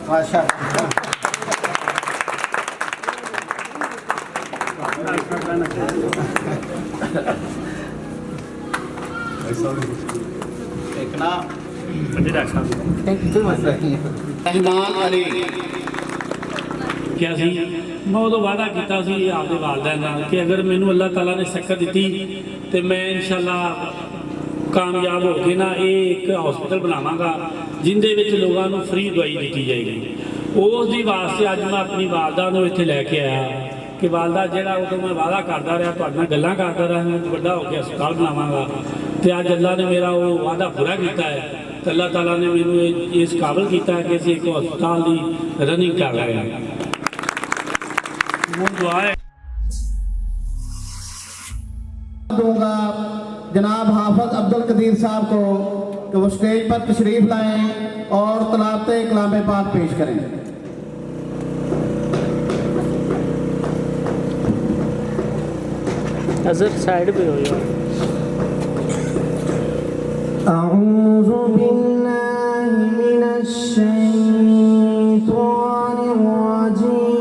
کیا سی میں ادو وعدہ کیا سی آپ کے والدین کہ اگر مینو اللہ تعالیٰ نے شکت دیتی تو میں انشاءاللہ کامیاب ہو کے نا ایک ہاسپٹل بناواں گا جن دے وچ لوگاں نوں فری دوائی دیتی جائے گی. اس دی واسطے اج میں اپنی والدہ نوں اتنے لے کے آیا کہ والدہ جہاں ادو میں وعدہ کرتا رہا تہاڈے نال گلاں کرتا رہا میں بڑا ہو کے ہسپتال بناواں گا تو اج اللہ نے میرا وہ وعدہ پورا کیتا ہے. تو اللہ تعالیٰ نے مینوں اس قابل کیتا ہے کہ اسی ایک ہسپتال دی رننگ کر رہے ہیں. دعا ہے دوں گا جناب حافظ عبد القدیر صاحب کو کہ وہ اسٹیج پر تشریف لائیں اور تلاوت کلام پاک پیش کریں. حضرت سائڈ پہ ہو جائے. اعوذ باللہ من الشیطان الرجیم.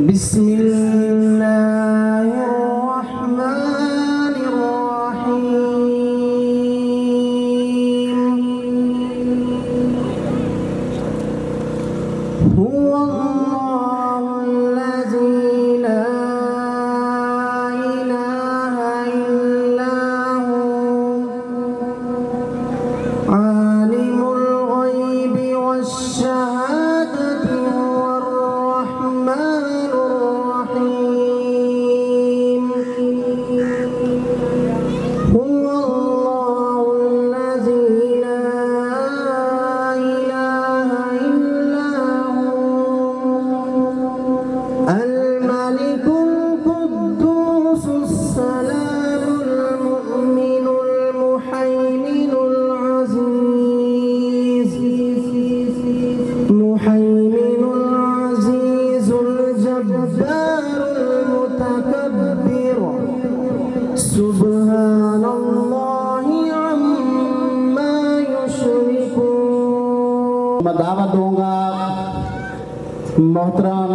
بسم اللہ الرحمن الرحیم. هو اللہ الذی لا الہ الا هو عالم الغیب والشہادة هو الرحمن الرحیم. هو اللہ الذی لا الہ الا الملك القدوس السلام المؤمن المهيمن العزيز الجبار المتكبر سبحان الله عما يشركون. میں دعوت دوں گا محترم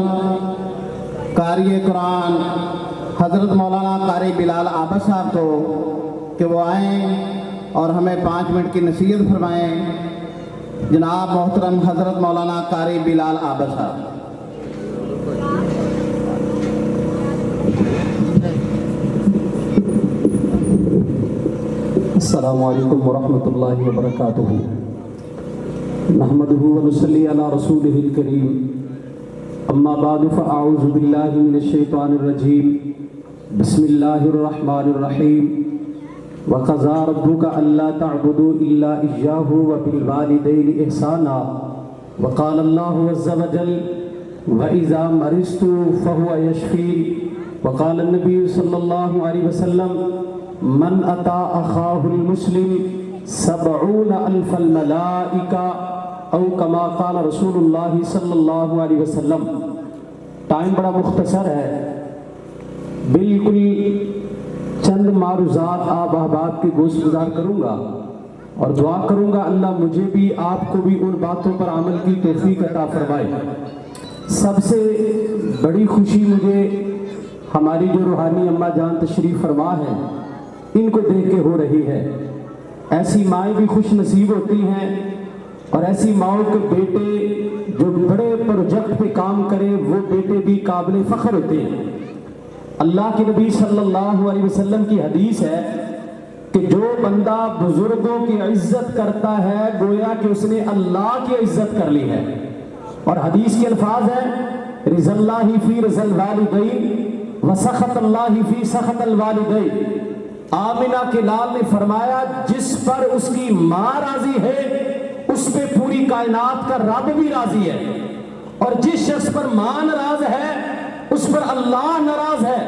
قاری قرآن حضرت مولانا قاری بلال عابد صاحب کو کہ وہ آئیں اور ہمیں 5 منٹ کی نصیحت فرمائیں. جناب محترم حضرت مولانا قاری بلال عابد صاحب. السلام علیکم ورحمۃ اللہ وبرکاتہ. نحمدہ ونصلی علی رسولہ الکریم. اما بعد فاعوذ باللہ من الشیطان الرجیم. بسم اللہ الرحمن الرحیم. وقضى ربك ألا تعبدوا إلا إياه وبالوالدين إحسانا. وقال الله عز وجل وإذا مرضت فهو يشفين. وقال النبي صلى الله عليه وسلم من أتى أخاه المسلم 70,000 الملائكة او كما قال رسول اللہ صلی اللہ علیہ وسلم. ٹائم بڑا مختصر ہے، بالکل چند معروضات آپ احباب کے گوشت گزار کروں گا اور دعا کروں گا اللہ مجھے بھی آپ کو بھی ان باتوں پر عمل کی توفیق عطا فرمائے. سب سے بڑی خوشی مجھے ہماری جو روحانی اماں جان تشریف فرما ہے ان کو دیکھ کے ہو رہی ہے. ایسی مائیں بھی خوش نصیب ہوتی ہیں اور ایسی ماؤں کے بیٹے جو بڑے پروجیکٹ پہ کام کرے وہ بیٹے بھی قابل فخر ہوتے ہیں. اللہ کے نبی صلی اللہ علیہ وسلم کی حدیث ہے کہ جو بندہ بزرگوں کی عزت کرتا ہے گویا کہ اس نے اللہ کی عزت کر لی ہے. اور حدیث کے الفاظ ہیں رضا اللہ فی رضا الوالدین وسخط اللہ فی سخط الوالدین. آمنہ کے لال نے فرمایا جس پر اس کی ماں راضی ہے اس پہ پوری کائنات کا رب بھی راضی ہے، اور جس شخص پر ماں ناراض ہے اس پر اللہ ناراض ہے.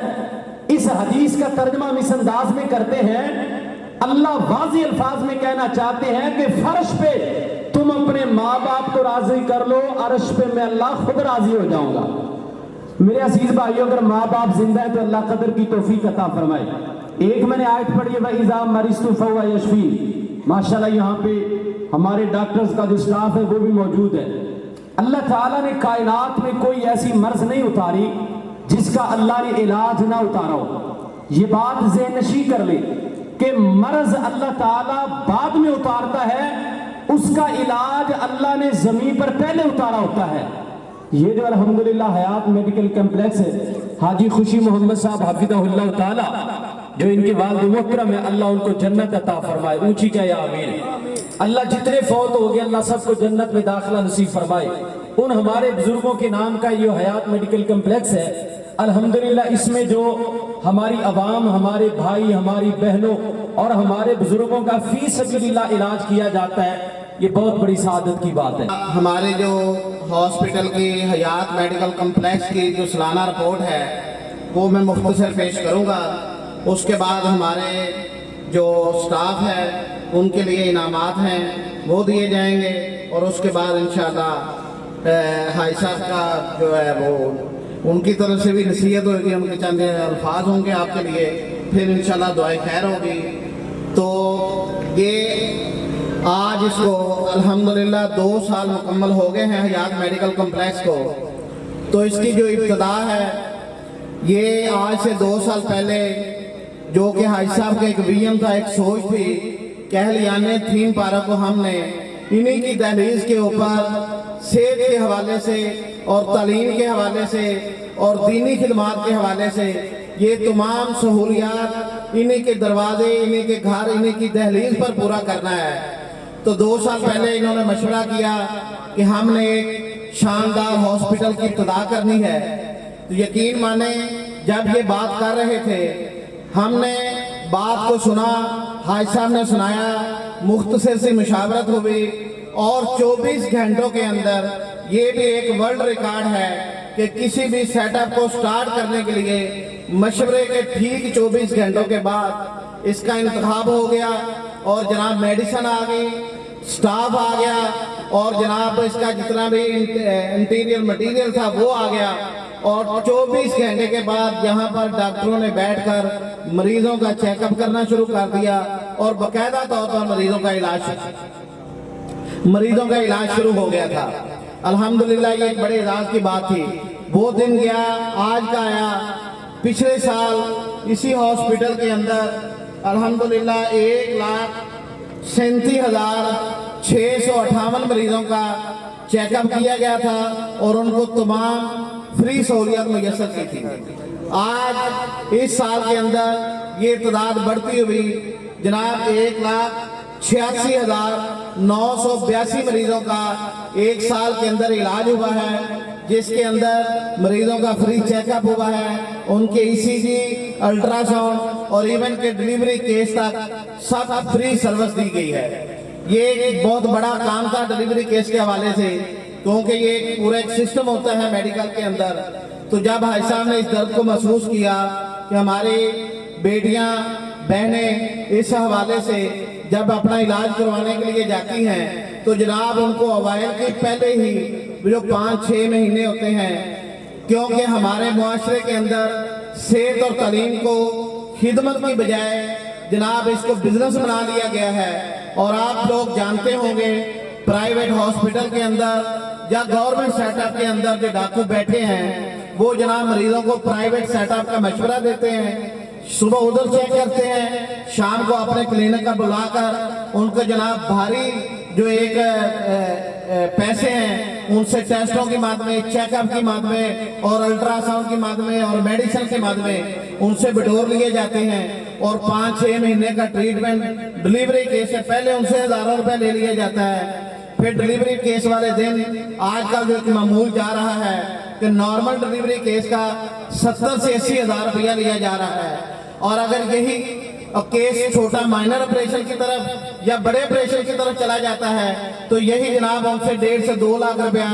اس حدیث کا ترجمہ ہم اس انداز میں کرتے ہیں، اللہ واضح الفاظ میں کہنا چاہتے ہیں کہ فرش پہ تم اپنے ماں باپ کو راضی کر لو، عرش پہ میں اللہ خود راضی ہو جاؤں گا. میرے عزیز بھائیو اگر ماں باپ زندہ ہے تو اللہ قدر کی توفیق عطا فرمائے. ایک میں نے آیت پڑھی ہے وَإِذَا مَرِضْتُ فَهُوَ يَشْفِينِ. माशाल्लाह यहाँ पे हमारे डॉक्टर्स का जो स्टाफ है वो भी मौजूद है। अल्लाह ताला ने कायनात में कोई ऐसी मर्ज नहीं उतारी जिसका अल्लाह ने इलाज ना उतारा हो। ये बात ज़हननशी कर ले कि मर्ज अल्लाह ताला बाद में उतारता है, उसका इलाज अल्लाह ने ज़मीन पर पहले उतारा होता है। ये जो अल्हम्दुलिल्लाह हयात मेडिकल कम्प्लेक्स है, हाजी खुशी मोहम्मद साहब हफिज़हुल्लाह ताला जो इनके वालिद मोहतरम है, अल्लाह उनको जन्नत अता फरमाए, ऊंची क्या या आमीन। अल्लाह जितने फौत हो गए अल्लाह सबको जन्नत में दाखिला नसीब फरमाए। उन हमारे बुजुर्गों के नाम का ये हयात मेडिकल कम्प्लेक्स है, अल्हम्दुलिल्लाह इसमें जो हमारी अवाम, हमारे भाई, हमारी बहनों और हमारे बुजुर्गों का फी सबिलिल्लाह इलाज किया जाता है, ये बहुत बड़ी सआदत की बात है। हमारे जो हॉस्पिटल की हयात मेडिकल कम्प्लेक्स की जो सालाना रिपोर्ट है वो मैं मुख्तसर पेश करूँगा। उसके बाद हमारे जो स्टाफ है उनके लिए इनामात हैं वो दिए जाएंगे, और उसके बाद इंशाअल्लाह हाई साहब का जो है वो उनकी तरफ से भी नसीहत होगी, उनके चंद अल्फाज होंगे आपके लिए, फिर इंशाअल्लाह दुआए खैर होगी। तो ये आज इसको अल्हम्दुलिल्लाह 2 साल मुकम्मल हो गए हैं हयात मेडिकल कम्प्लेक्स को। तो इसकी जो इब्तदा है ये आज से 2 साल पहले जो कि हाजी साहब का एक विजन था, एक सोच थी, कहलियाने थीम पार्क को हमने इन्हीं की दहलीज के ऊपर सेहत के हवाले से और तालीम के हवाले से और दीनी खिदमात के हवाले से ये तमाम सहूलियात इन्हीं के दरवाजे, इन्हीं के घर, इन्हीं की दहलीज पर पूरा करना है। तो 2 साल पहले इन्होंने मशवरा किया कि हमने एक शानदार हॉस्पिटल की इब्तिदा करनी है। तो यकीन माने जब ये बात कर रहे थे हमने बात को सुना, हाजी साहब ने सुनाया, मुख्तसर सी मुशावरत हुई और 24 घंटों के अंदर ये भी एक वर्ल्ड रिकॉर्ड है कि किसी भी सेटअप को स्टार्ट करने के लिए मशवरे के ठीक 24 घंटों के बाद इसका इंतखाब हो गया और जनाब मेडिसिन आ गई, स्टाफ आ गया और जनाब इसका जितना भी इंटीरियर मटेरियल था वो आ गया, और 24 घंटे के बाद यहाँ पर डॉक्टरों ने बैठकर मरीजों का चेकअप करना शुरू कर दिया और बाकायदा तौर पर मरीजों का इलाज शुरू हो गया था। अल्हम्दुलिल्लाह ये एक बड़े इजाज़ की बात थी। वो दिन गया, आज का आया। पिछले साल इसी हॉस्पिटल के अंदर अल्हम्दुलिल्लाह 1,37,658 मरीजों का चेकअप किया गया था और उनको तमाम फ्री सहूलियत मुयस्सर की थी। आज इस साल के अंदर ये तादाद बढ़ती हुई जनाब 1,86,982 मरीजों का एक साल के अंदर इलाज हुआ है, जिसके अंदर मरीजों का फ्री चेकअप हुआ है, उनके ईसीजी, अल्ट्रासाउंड और इवन के डिलीवरी केस तक सब फ्री सर्विस दी गई है। ये एक बहुत बड़ा काम था डिलीवरी केस के हवाले से, क्योंकि ये पूरा एक सिस्टम होता है मेडिकल के अंदर। तो जब भाई साहब ने इस दर्द को महसूस किया कि हमारी बेटियां बहनें इस हवाले से जब अपना इलाज करवाने के लिए जाती हैं तो जनाब उनको अवाइल के पहले ही जो 5-6 महीने होते हैं, क्योंकि हमारे मुआशरे के अंदर सेहत और तालीम को खिदमत की बजाय जनाब इसको बिजनेस बना लिया गया है। और आप लोग जानते होंगे प्राइवेट हॉस्पिटल के अंदर या गवर्नमेंट सेटअप के अंदर जो डाकू बैठे हैं वो जनाब मरीजों को प्राइवेट सेटअप का मशवरा देते हैं, सुबह उधर चेक करते हैं, शाम को अपने क्लिनिक का बुलाकर उनको जनाब भारी जो एक पैसे हैं उनसे टेस्टों की माद में, चेकअप की माद में और अल्ट्रासाउंड की माद में और मेडिसिन की माद में उनसे बिठोर लिए जाते हैं और 5-6 महीने का ट्रीटमेंट डिलीवरी केस से पहले उनसे हज़ारों रुपए ले लिया जाता है। फिर डिलीवरी केस वाले दिन आजकल जो मामूल जा रहा है कि नॉर्मल डिलीवरी केस का 70 से 80 हज़ार रुपया लिया जा रहा है। और अगर यही केस छोटा माइनर ऑपरेशन की तरफ या बड़े ऑपरेशन की तरफ चला जाता है तो यही जनाब उनसे 1.5 से 2 लाख रुपया,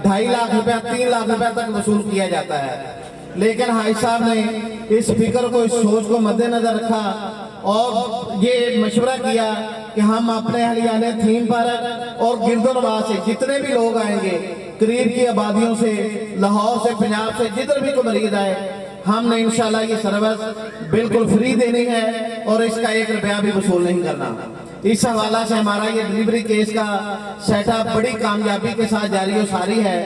2.5 लाख रुपया, 3 लाख रुपया तक वसूल किया जाता है। लेकिन हाजी साहब ने इस फिक्र को, इस सोच को मद्देनजर रखा और ये मशवरा किया कि हम अपने हरियाणा थीम पार्क और गिरदोनवा से जितने भी लोग आएंगे, करीब की आबादियों से, लाहौर से, पंजाब से, जिधर भी कोई मरीज आए, हमने इंशाल्लाह ये सर्विस बिल्कुल फ्री देनी है और इसका 1 रुपया भी वसूल नहीं करना। इस हवाला से हमारा ये डिलीवरी केस का सेटअप बड़ी कामयाबी के साथ जारी और सारी है,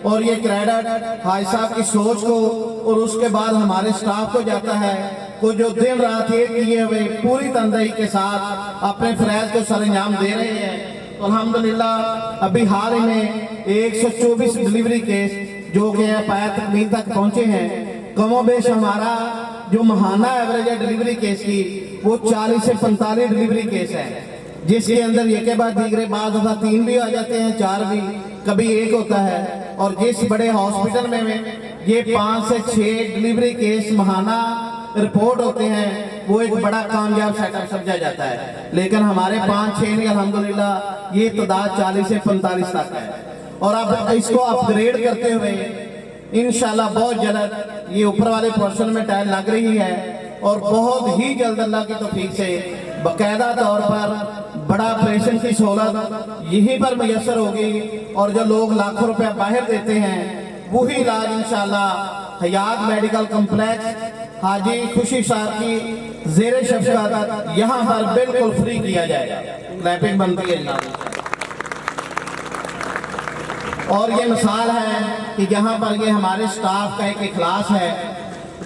और ये क्रेडिट हाजी साहब की सोच को और उसके बाद हमारे स्टाफ को जाता है, वो जो दिन रात एक किए हुए पूरी तनदेही के साथ अपने फरैज को सरंजाम दे रहे हैं। तो अल्हम्दुलिल्लाह अभी हाल ही में 124 डिलीवरी केस जो कि पाया तकमील तक पहुंचे हैं। कमोबेश हमारा जो महाना एवरेज है डिलीवरी केस की वो 40 से 45 डिलीवरी केस है, जिसके अंदर एक के बाद दीगरे बाद दफा 3 भी आ जाते हैं, 4 भी, कभी 1 होता है। और जिस बड़े हॉस्पिटल में ये 5 से 6 डिलीवरी केस महाना रिपोर्ट होते हैं वो एक बड़ा कामयाब सेटअप समझा जाता है, लेकिन हमारे 5-6 नहीं, अल्हम्दुलिल्लाह ये तादाद 40 से 45 तक है। और अब इसको अपग्रेड करते हुए इंशाल्लाह बहुत जल्द ये ऊपर वाले पोर्शन में टाइल लग रही है, और बहुत ही जल्द अल्लाह की तौफीक से बाकायदा तौर पर बड़ा ऑपरेशन की सहूलत यहीं पर मैसर होगी, और जो लोग लाखों रुपया बाहर देते हैं वही इलाज इंशाल्लाह हयात मेडिकल कम्प्लेक्स हाजी खुशी साहब की ज़ेरे शफ़क़त यहाँ पर बिल्कुल फ्री किया जाएगा। क्लैपिंग बनती है जनाब। और ये मिसाल है कि यहाँ पर ये हमारे स्टाफ का एक इखलास है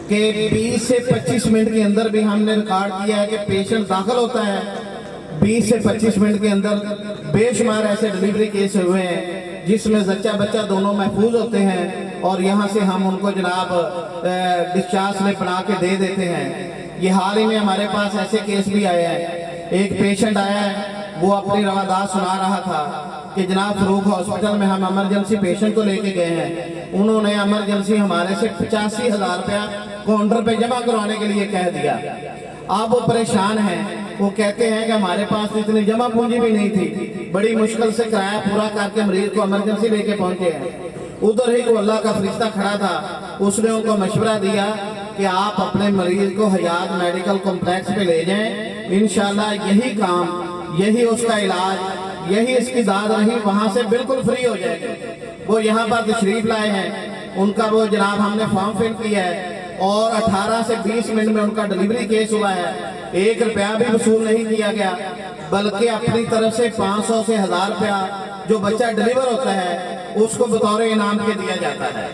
कि 20 से 25 मिनट के अंदर भी हमने रिकॉर्ड किया है कि पेशेंट दाखिल होता है, 20 से 25 मिनट के अंदर बेशुमार ऐसे डिलीवरी केस हुए हैं जिसमें जच्चा बच्चा दोनों महफूज होते हैं, और यहाँ से हम उनको जनाब डिस्चार्ज स्लिप बना के दे देते हैं। ये हाल ही में हमारे पास ऐसे केस भी आए हैं। एक पेशेंट आया है, वो अपनी रवादात सुना रहा था कि जनाब फरूक हॉस्पिटल में हम इमरजेंसी पेशेंट को लेके गए हैं, उन्होंने इमरजेंसी हमारे से 85,000 रुपया काउंटर पे जमा करवाने के लिए कह दिया। अब वो परेशान हैं, वो कहते हैं कि हमारे पास तो इतनी जमा पूंजी भी नहीं थी, बड़ी मुश्किल से किराया पूरा करके मरीज को इमरजेंसी लेके पहुंचे हैं। उधर ही को अल्लाह का फरिश्ता खड़ा था, उसने उनको मशवरा दिया कि आप अपने मरीज को हयात मेडिकल कॉम्प्लेक्स पे ले जाएं, इंशाल्लाह यही काम, यही उसका इलाज, यही इसकी दाद रही वहाँ से बिल्कुल फ्री हो जाएगी। वो यहाँ पर तशरीफ लाए हैं, उनका वो जनाब हमने फॉर्म फिल किया है, और 18 से 20 मिनट में उनका डिलीवरी केस हुआ है। 1 रुपया भी वसूल नहीं किया गया, बल्कि अपनी तरफ से 500 से 1000 रुपया जो बच्चा डिलीवर होता है उसको बतौर इनाम के दिया जाता है।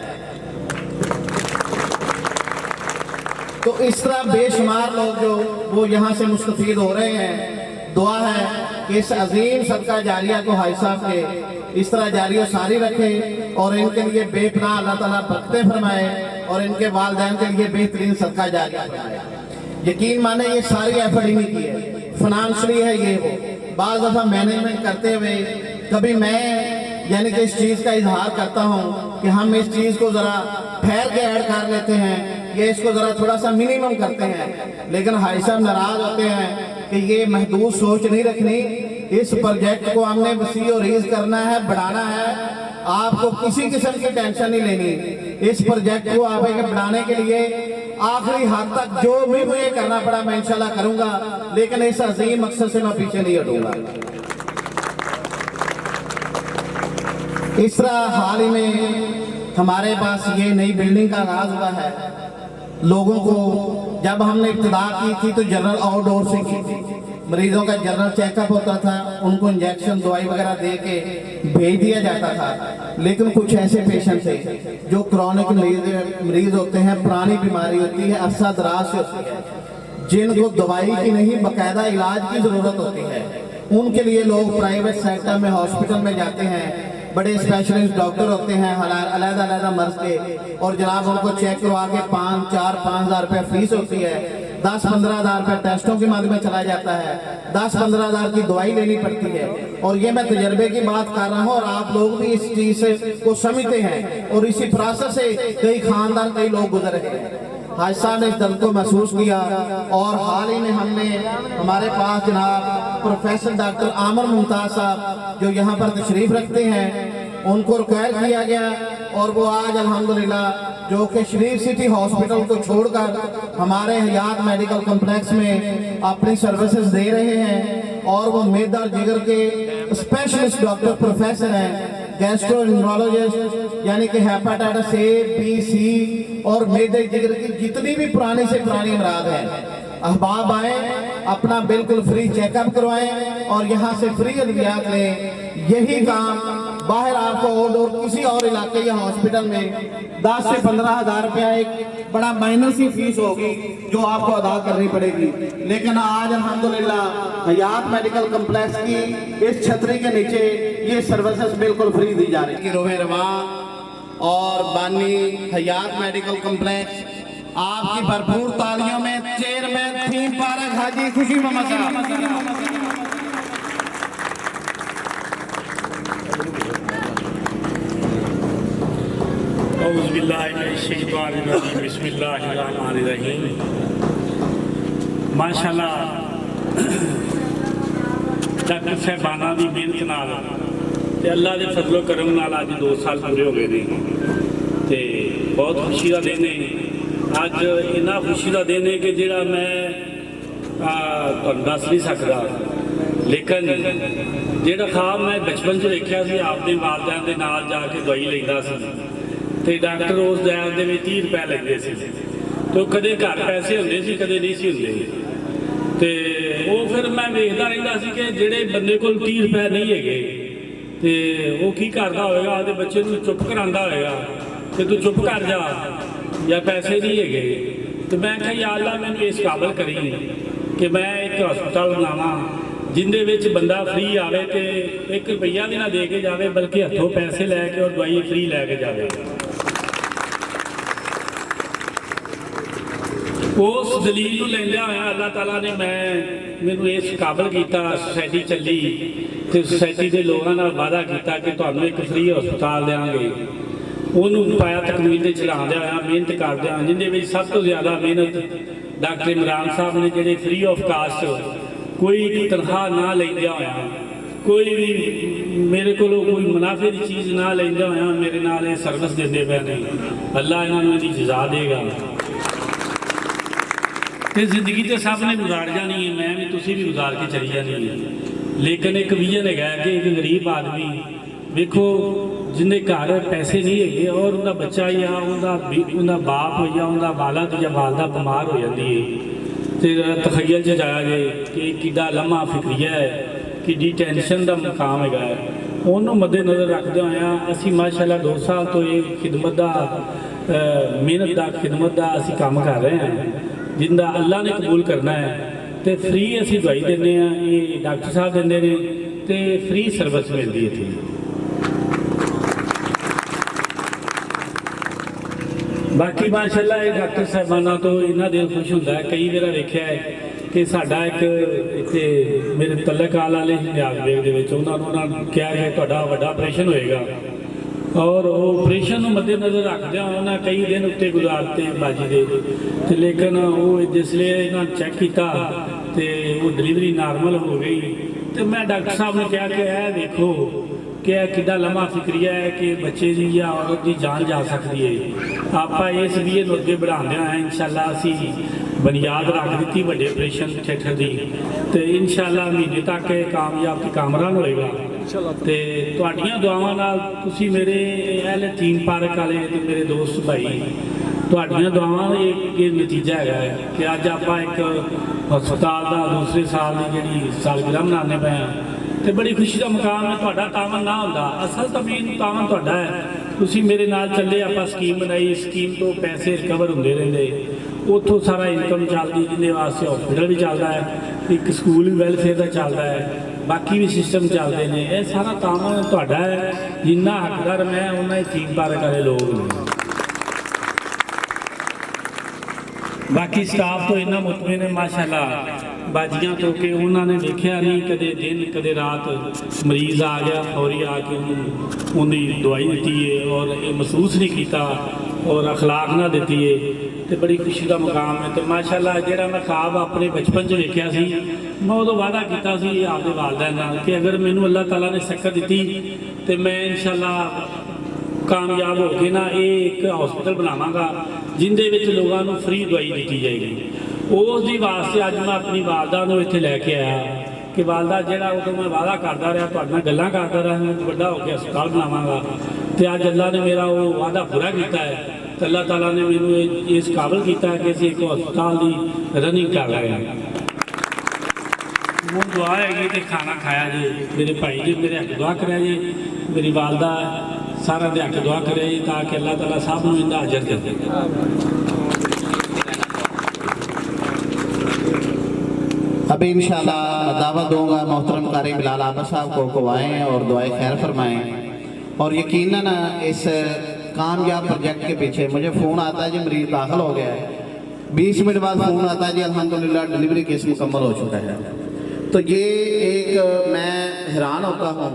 तो इस तरह बेशुमार लोग जो वो यहाँ से मुस्तफीद हो रहे हैं। दुआ है कि इस अजीम सदका जारिया को हाजी साहब के इस तरह जारी और सारी रखे, और इनके लिए बेपनाह अल्लाह ताला बरकतें फरमाए, और इनके वालिदैन के लिए बेहतरीन सदका जारिया फरमाए। यकीन माने ये सारी एफर्ट ही नहीं की है, फाइनेंशियली है ये वो। बाज़ दफ़ा मैनेजमेंट करते हुए कभी मैं यानी कि इस चीज़ का इजहार करता हूँ कि हम इस चीज़ को ज़रा ठहर के ऐड कर लेते हैं, ये इसको ज़रा थोड़ा सा मिनिमम करते हैं, लेकिन हाजी साहब नाराज़ होते हैं कि ये महदूद सोच नहीं रखनी, इस प्रोजेक्ट को हमने वसी और रीज करना है, बढ़ाना है। आपको किसी किस्म की टेंशन नहीं लेनी, इस प्रोजेक्ट को आगे बढ़ाने के लिए आखिरी हद तक जो भी मुझे करना पड़ा मैं इंशाल्लाह करूंगा, लेकिन इस अजीम मकसद से मैं पीछे नहीं हटूंगा। इस तरह हाल ही में हमारे पास ये नई बिल्डिंग का आगाज हुआ है। लोगों को जब हमने इब्तिदा की थी तो जनरल आउटडोर से की थी, मरीजों का जनरल चेकअप होता था, उनको इंजेक्शन दवाई वगैरह दे के भेज दिया जाता था। लेकिन कुछ ऐसे पेशेंट थे जो क्रॉनिक मरीज होते हैं, पुरानी बीमारी होती है, अरसा दराज से होती है, जिनको दवाई की नहीं बाकायदा इलाज की ज़रूरत होती है, उनके लिए लोग प्राइवेट सेक्टर में हॉस्पिटल में जाते हैं। बड़े स्पेशलिस्ट डॉक्टर होते हैं अलग-अलग मर्ज के, और जनाब उनको चेक करवा के 5-4-5 हज़ार रुपया फीस होती है, 10-15 हज़ार रुपया टेस्टों की माध्यम में चला जाता है, 10-15 हज़ार की दवाई लेनी पड़ती है। और ये मैं तजर्बे की बात कर रहा हूँ, और आप लोग भी इस चीज़ को समझते हैं, और इसी प्रोसेस से कई खानदान कई लोग गुजर रहे हैं। हाजी साहब ने इस दर्द को महसूस किया, और हाल ही में हमने हमारे पास जनाब प्रोफेसर डॉक्टर आमर मुमताज साहब जो यहाँ पर तशरीफ रखते हैं, उनको रिक्वायर किया गया, और वो आज अल्हम्दुलिल्लाह जो कि शरीफ सिटी हॉस्पिटल को छोड़कर हमारे हयात मेडिकल कम्प्लेक्स में अपनी सर्विसेज दे रहे हैं। और वो मेदा और जिगर के स्पेशलिस्ट डॉक्टर प्रोफेसर हैं, गैस्ट्रोएंट्रोलॉजिस्ट, यानी कि हेपेटाइटिस A, B, C और मेदे जिगर की जितनी भी पुरानी से पुरानी अमराज हैं अहबाब आए, अपना बिल्कुल फ्री चेकअप करवाएं और यहाँ से फ्री अद्वियात लें। यही काम बाहर आपको और किसी और इलाके या हॉस्पिटल में 10 से 15 हज़ार रुपया एक बड़ा माइनर सी फीस होगी जो आपको अदा करनी पड़ेगी, लेकिन आज अल्हम्दुलिल्लाह हयात मेडिकल कम्प्लेक्स की इस छतरी के नीचे ये सर्विसेज बिल्कुल फ्री दी जा रही है। रोहे रवा और बानी हयात मेडिकल कम्प्लेक्स, आपकी भरपूर तालियों में चेयरमैन थीम पार्क हाजी खुशी मोहम्मद साहब। बिस्मिल्लाहिर्रहमानिर्रहीम। माशाअल्लाह डॉक्टर साहबाना की मेहनत नाल ते अल्लाह के फजलो करम नाल अज 2 साल पूरे हो गए ने ते बहुत खुशी का दिन है। अज इन्ना खुशी का दिन है कि जिहड़ा मैं तुहानूं दस नहीं सकता, लेकिन जिहड़ा ख्वाब मैं बचपन च देखिया सी आपदे वालदैन दे नाल जाके दवाई लैंदा सी ते डॉक्टर उस दैन दे विच 30 रुपए लैंदे सी, तो कदे घर पैसे हुंदे सी कदे नहीं सी हुंदे। ते वो फिर मैं वेखदा रहिंदा सी कि जिहड़े बंदे कोल 30 रुपए नहीं हैगे ते वो की करदा होएगा, आपदे बच्चे नूं चुप करांदा होएगा कि तू चुप कर जा या पैसे नहीं है। तो मैं कहा या अल्लाह मैनूं इस काबल करी कि मैं एक हस्पताल बनावां जिंदे विच बंदा फ्री आवे ते 1 रुपया भी ना दे के जावे, बल्कि हथों पैसे लैके और दवाई फ्री लैके जावे। उस दलील नूं लैंदियां होया अल्लाह ताला ने मैनूं इस काबल किया। सोसाइटी चली तो सोसाइटी के लोगों नाल वादा किया कि तुहानूं एक फ्री हस्पताल देंगे। उन्होंने पाया तकमील से चलाद होया, मेहनत करदे जिंदे सब तो ज़्यादा मेहनत डॉक्टर इमरान साहब ने जिहड़े फ्री ऑफ कास्ट कोई तनख्वाह ना लैंदिया होया, कोई भी मेरे को कोई मुनाफे की चीज़ ना लैंदिया होया मेरे नाल ये सर्विस देंदे पे ने। अल्लाह इन्होंने इहदी जज़ा देगा। तो जिंदगी तो सब ने गुजार जानी है, मैं भी तुसीं भी गुजार के चली जानी है, लेकिन एक विजन है कि एक गरीब आदमी देखो जिन्हें घर पैसे नहीं है और उनका बच्चा या उनका बाप या उनका वालद या वालदा बीमार हो जाती है तो तखयल च जाया जाए कि किड्डा लम्हा फिक्रिया है, किड्डी टेंशन का मुकाम है, उन्होंने मद्देनज़र रखते हुए असी माशाअल्लाह 2 साल तो ये खिदमत का मेहनत का खिदमत का असी काम कर रहे हैं जिंदा अल्लाह ने कबूल करना है। तो फ्री असी दवाई देने, ये डॉक्टर साहब देंगे ने तो फ्री सर्विस मिलती है इत्थे। बाकी माशाअल्लाह ये डॉक्टर साहबाना तो इन्ना दिल खुश होता है। कई बार वेख्या है कि साडा एक इत्थे मेरे तलकाल वाले नियाज़बेग दे विच उन्होंने कहा है तुहाडा वड्डा ऑपरेशन होएगा और ऑपरेशन मद्देनज़र रखदियां उन्होंने कई दिन उत्ते गुजारते बाजी दे, लेकिन वो जिसले इन्होंने चैक किया तो वो डिलीवरी नॉर्मल हो गई। तो मैं डॉक्टर साहब ने कहा कि यह देखो कि किड्डा लम्हा फिक्रिया है कि बच्चे की या औरत की जान जा सकती है। आप इस लिए अगे बढ़ाते हैं इंशाअल्लाह असी बुनियाद रख दी बड़े ऑपरेशन थिएटर की, तो इंशाअल्लाह महीने तक कामयाब की कामरान होएगा। तो तुहाड़ियां दुआवां नाल तुसी मेरे अहले थीम पार्क वाले ते मेरे दोस्त भाई तुहाड़ियां दुआवां ये नतीजा है कि अज आप एक हस्पताल का दूसरे साल की जी सालगिरह मनाने पे हैं तो बड़ी खुशी का मुकाम है। तुहाडा तावन ना होंदा, असल तो मेन तावन तुहाडा है। तुसी मेरे नाल चले, आप स्कीम बनाई, स्कीम तो पैसे रिकवर होंदे रहिंदे, उत्थों सारा इनकम चलती जिन्हें वास्ते हॉस्पिटल भी चलता है, एक स्कूल भी वेलफेयर का चलता है, बाकी भी सिस्टम चलते हैं। यह सारा तावन तुहाडा है, जिन्ना हकदार मैं उन्ना ही थीम पार्क वाले लोग ने। बाकी स्टाफ तो इन्ना मुतमिन है माशाअल्लाह बाजियां तो कि उन्होंने देखा नहीं कदे दिन कदे रात मरीज़ आ गया फौरी आके उन्हें दवाई दी है और ये महसूस नहीं किया और अखलाक ना दी है, तो बड़ी खुशी का मुकाम है। तो माशाअल्लाह जिहड़ा मैं ख्वाब अपने बचपन च देखा सी मैं उदों वादा किया सी आपके वालदैन नाल कि अगर मैनू अल्लाह ताला ने सकत दी तो मैं इंशाअल्लाह कामयाब हो के ना ये एक हॉस्पिटल बनावांगा जिंदे विच लोगों को फ्री दवाई दी जाएगी। उस दी वास्ते अज मैं अपनी वालदा नूं इत्थे लैके आया कि वालदा जिहड़ा उदों मैं वादा करता रहा तुहाडे नाल गल्लां करता रहा मैं बड़ा हो के हस्पताल बनावांगा, तो अज अल्लाह ने मेरा वो वादा पूरा किया है। ਤੇ ਅੱਲਾਹ ਤਾਲਾ ਨੇ ਮੈਨੂੰ ਇਸ ਕਾਬਲ ਕੀਤਾ ਕਿ ਅਸੀਂ ਇੱਕ ਹਸਪਤਾਲ ਦੀ ਰਨਿੰਗ ਕਰ ਰਹੇ ਹਾਂ। ਹੁਣ ਦੁਆ ਹੈਗੀ ਤੇ ਖਾਣਾ ਖਾਇਆ ਜੀ, ਮੇਰੇ ਭਾਈ ਜੀ ਮੇਰੇ ਹੱਕ ਦੁਆ ਕਰਿਆ ਜੀ, ਮੇਰੀ ਵਾਲਦਾ ਸਾਰਿਆਂ ਦੇ ਹੱਕ ਦੁਆ ਕਰਿਆ ਜੀ, ਤਾਂ ਕਿ ਅੱਲਾਹ ਤਾਲਾ ਸਭ ਨੂੰ ਇਹਦਾ ਅਜਰ ਦੇ। अभी इंशाल्लाह मैं दावत दूंगा मोहतरम कारी बिलाल आबा साहब को आएँ और दुआए खैर फरमाएँ। और यकीनन इस कामयाब प्रोजेक्ट के पीछे मुझे फ़ोन आता है जी मरीज़ दाखिल हो गया है, 20 मिनट बाद फ़ोन आता है जी अल्हम्दुलिल्लाह डिलीवरी केस मुकम्मल हो चुका है। तो ये एक मैं हैरान होता हूँ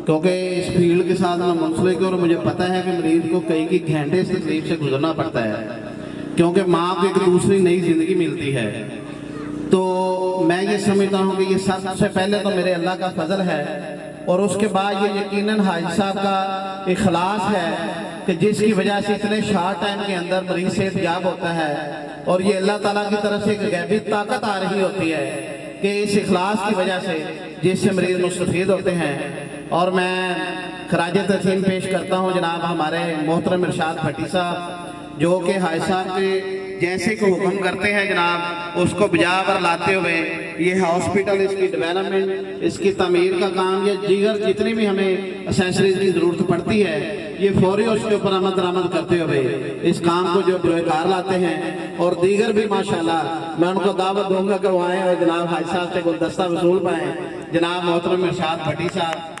क्योंकि इस फील्ड के साथ मैं मुंसलिक हूँ और मुझे पता है कि मरीज़ को कई घंटे इस तकलीफ से गुजरना पड़ता है, क्योंकि माँ को एक दूसरी नई ज़िंदगी मिलती है। तो मैं ये समझता हूँ कि ये सबसे पहले तो मेरे अल्लाह का फजल है, और उसके बाद ये यकीनन हाजी साहब का इखलास है कि जिसकी वजह से इतने शॉर्ट टाइम के अंदर मरीज सेहतयाब होता है, और ये अल्लाह ताला की तरफ से एक गैबी ताकत आ रही होती है कि इस इखलास की वजह से जिससे मरीज मुस्तफीद होते हैं। और मैं खराज तस्लीम पेश करता हूँ जनाब हमारे मोहतरम इरशाद भट्टी साहब, जो कि हाजी साहब के जैसे को हुक्म करते हैं जनाब उसको बजा पर लाते हुए ये हॉस्पिटल, इसकी डेवलपमेंट, इसकी तमीर का काम, ये दीगर जितनी भी हमें एसेसरीज की ज़रूरत पड़ती है ये फौरी उसके ऊपर अमल दरामद करते हुए इस काम को जो बेकार लाते हैं। और दीगर भी माशाल्लाह मैं उनको दावत दूंगा कि वो आएँ और जनाब हाजी साहब से गुलदस्ता वसूल पाएँ। जनाब मोहतरम इरशाद भट्टी साहब